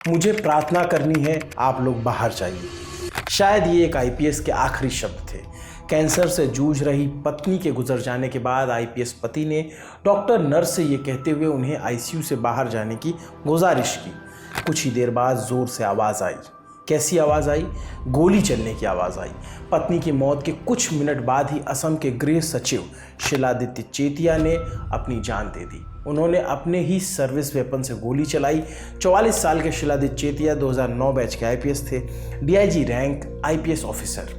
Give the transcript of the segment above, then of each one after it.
मुझे प्रार्थना करनी है, आप लोग बाहर जाइए। शायद ये एक आईपीएस के आखिरी शब्द थे। कैंसर से जूझ रही पत्नी के गुजर जाने के बाद आईपीएस पति ने डॉक्टर नर्स से ये कहते हुए उन्हें आईसीयू से बाहर जाने की गुजारिश की। कुछ ही देर बाद जोर से आवाज़ आई। कैसी आवाज़ आई? गोली चलने की आवाज़ आई। पत्नी की मौत के कुछ मिनट बाद ही असम के गृह सचिव शिलादित्य चेतिया ने अपनी जान दे दी। उन्होंने अपने ही सर्विस वेपन से गोली चलाई। 44 साल के शिलादित्य चेतिया 2009 बैच के आईपीएस थे, डीआईजी रैंक आईपीएस ऑफिसर।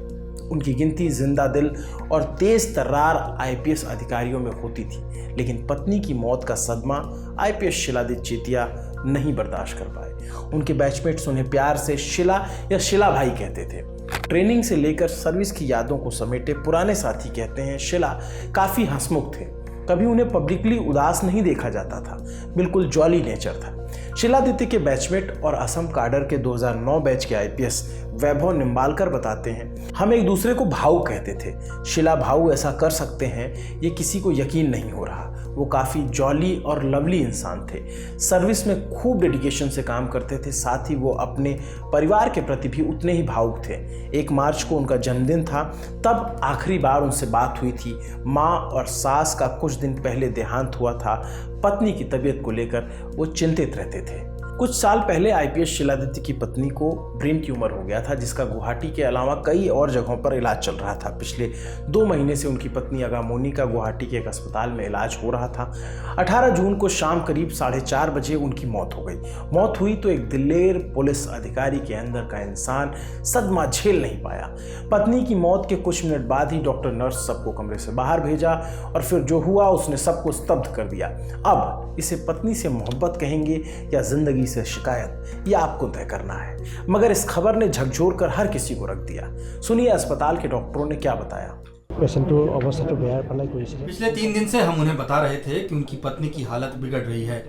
उनकी गिनती जिंदा दिल और तेज तर्रार आईपीएस अधिकारियों में होती थी, लेकिन पत्नी की मौत का सदमा आईपीएस शिलादित्य चेतिया नहीं बर्दाश्त कर पाए। उनके बैचमेट्स उन्हें प्यार से शिला या शिला भाई कहते थे। ट्रेनिंग से लेकर सर्विस की यादों को समेटे पुराने साथी कहते हैं शिला काफ़ी हंसमुख थे। कभी उन्हें पब्लिकली उदास नहीं देखा जाता था, बिल्कुल जॉली नेचर था। शिलादित्य के बैचमेट और असम काडर के 2009 बैच के आईपीएस वैभव निम्बालकर बताते हैं, हम एक दूसरे को भाऊ कहते थे। शिला भाऊ ऐसा कर सकते हैं, ये किसी को यकीन नहीं हो रहा। वो काफ़ी जॉली और लवली इंसान थे। सर्विस में खूब डेडिकेशन से काम करते थे, साथ ही वो अपने परिवार के प्रति भी उतने ही भावुक थे। 1 मार्च को उनका जन्मदिन था, तब आखिरी बार उनसे बात हुई थी। माँ और सास का कुछ दिन पहले देहांत हुआ था। पत्नी की तबीयत को लेकर वो चिंतित रहते थे। कुछ साल पहले आईपीएस शिलादित्य की पत्नी को ब्रेन ट्यूमर हो गया था, जिसका गुवाहाटी के अलावा कई और जगहों पर इलाज चल रहा था। पिछले 2 महीने से उनकी पत्नी अगामोनी का गुवाहाटी के एक अस्पताल में इलाज हो रहा था। 18 जून को शाम करीब 4:30 बजे उनकी मौत हो गई। मौत हुई तो एक दिलेर पुलिस अधिकारी के अंदर का इंसान सदमा झेल नहीं पाया। पत्नी की मौत के कुछ मिनट बाद ही डॉक्टर नर्स सबको कमरे से बाहर भेजा और फिर जो हुआ उसने सबको स्तब्ध कर दिया। अब इसे पत्नी से मोहब्बत कहेंगे या जिंदगी से शिकायत, यह आपको तय करना है। मगर इस खबर ने झकझोर कर हर किसी को रख दिया। सुनिए अस्पताल के डॉक्टरों ने क्या बताया। पिछले 3 दिन से हम उन्हें बता रहे थे कि उनकी पत्नी की हालत बिगड़ रही है।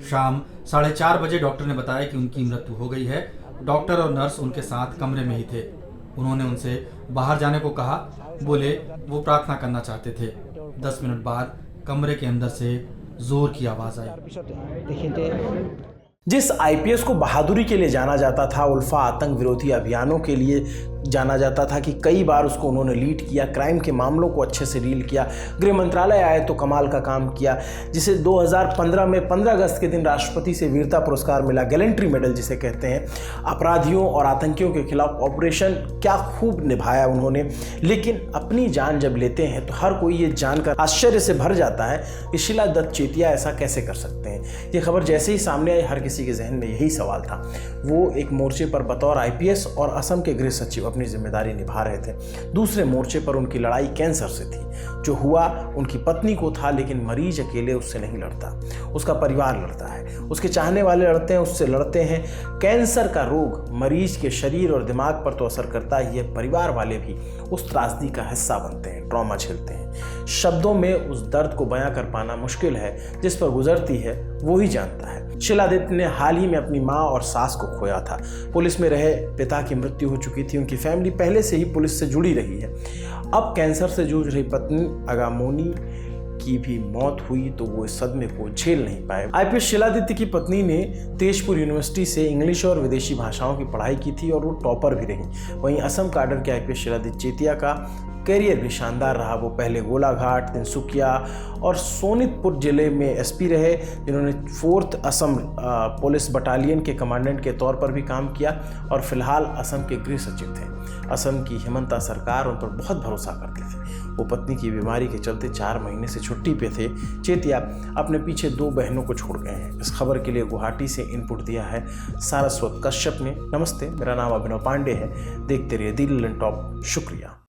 शाम 4:30 बजे डॉक्टर ने बताया कि उनकी मृत्यु हो गई है। डॉक्टर और नर्स उनके साथ कमरे में ही थे। उन्होंने उनसे बाहर जाने को कहा। बोले वो प्रार्थना करना चाहते थे। 10 मिनट बाद कमरे के अंदर से जोर की आवाज आई। जिस आईपीएस को बहादुरी के लिए जाना जाता था, उल्फा आतंक विरोधी अभियानों के लिए जाना जाता था कि कई बार उसको उन्होंने लीड किया, क्राइम के मामलों को अच्छे से डील किया, गृह मंत्रालय आए तो कमाल का काम किया, जिसे 2015 में 15 अगस्त के दिन राष्ट्रपति से वीरता पुरस्कार मिला, गैलेंट्री मेडल जिसे कहते हैं। अपराधियों और आतंकियों के खिलाफ ऑपरेशन क्या खूब निभाया उन्होंने। लेकिन अपनी जान जब लेते हैं तो हर कोई ये जानकर आश्चर्य से भर जाता है कि शिलादित्य चेतिया ऐसा कैसे कर सकते हैं। ये खबर जैसे ही सामने आई, हर किसी के जहन में यही सवाल था। वो एक मोर्चे पर बतौर आईपीएस और असम के गृह सचिव अपनी जिम्मेदारी निभा रहे थे। दूसरे मोर्चे पर उनकी लड़ाई कैंसर से थी। जो हुआ उनकी पत्नी को था, लेकिन मरीज अकेले उससे नहीं लड़ता, उसका परिवार लड़ता है, उसके चाहने वाले लड़ते हैं, उससे लड़ते हैं। कैंसर का रोग मरीज के शरीर और दिमाग पर तो असर करता ही है, परिवार वाले भी उस त्रासदी का हिस्सा बनते हैं, ट्रॉमा झेलते हैं। शब्दों में उस दर्द को बयां कर पाना मुश्किल है। जिस पर गुजरती है वो ही जानता है। शिलादित्य ने हाल ही में अपनी माँ और सास को खोया था। पुलिस में रहे पिता की मृत्यु हो चुकी थी। उनकी फैमिली पहले से ही पुलिस से जुड़ी रही है। अब कैंसर से जूझ रही पत्नी अगामोनी की भी मौत हुई तो वो इस सदमे को झेल नहीं पाए। आईपीएस शिलादित्य की पत्नी ने तेजपुर यूनिवर्सिटी से इंग्लिश और विदेशी भाषाओं की पढ़ाई की थी और वो टॉपर भी रही। वहीं असम काडर के आईपीएस शिलादित्य चेतिया का करियर भी शानदार रहा। वो पहले गोलाघाट, तिनसुकिया और सोनितपुर जिले में एसपी रहे, जिन्होंने 4th असम पुलिस बटालियन के कमांडेंट के तौर पर भी काम किया और फिलहाल असम के गृह सचिव थे। असम की हिमंता सरकार उन पर बहुत भरोसा करती थी। वो पत्नी की बीमारी के चलते 4 महीने से छुट्टी पे थे। चेतिया अपने पीछे 2 बहनों को छोड़ गए हैं। इस खबर के लिए गुवाहाटी से इनपुट दिया है सारस्वत कश्यप ने। नमस्ते, मेरा नाम अभिनव पांडे है। देखते रहिए दी ललन टॉप। शुक्रिया।